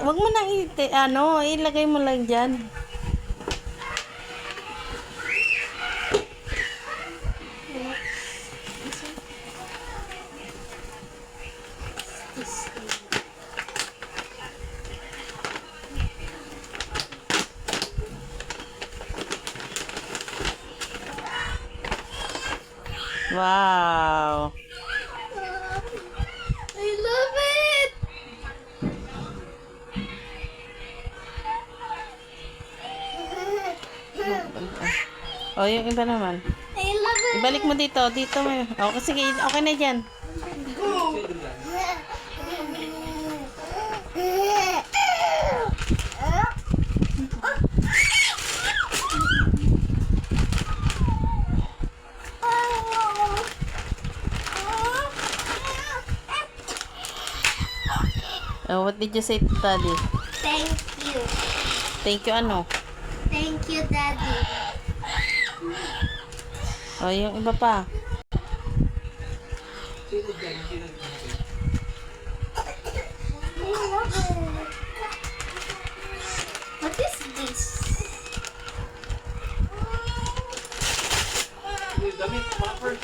Wag mo na ilagay mo lang dyan. Wow. I love it. Oh, yung iba naman. I love it. Ibalik mo dito. Dito mo. Oh, sige. Okay na dyan. Oh, what did you say to Daddy? Thank you. Thank you ano? Thank you, Daddy. Oh, yung iba pa. I love it. What is this? Damit, popper.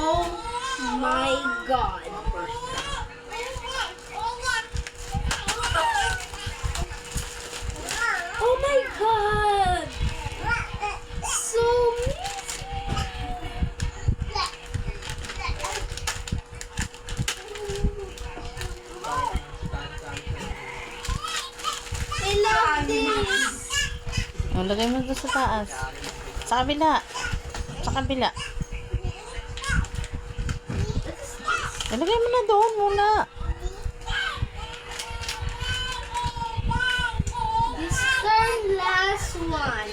Oh my God. Oh my God. So I love this. Oh, lagay mo doon sa taas. Sa kabila. Sa kabila. Ilagay mo na doon muna. This the last one.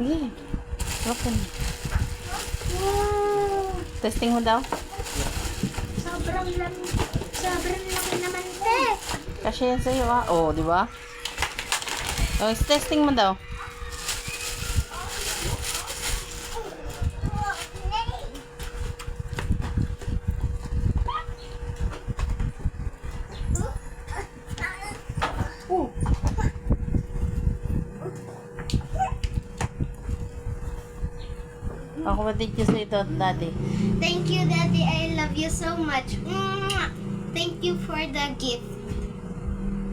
Sige. Open. Wow. Testing mo daw. Sobrang laki naman, te. Kasi yan sa'yo ah. Oh, di ba? Oh, testing mo daw. Oh, what did you say to Daddy? Thank you, Daddy. I love you so much. Mwah. Thank you for the gift.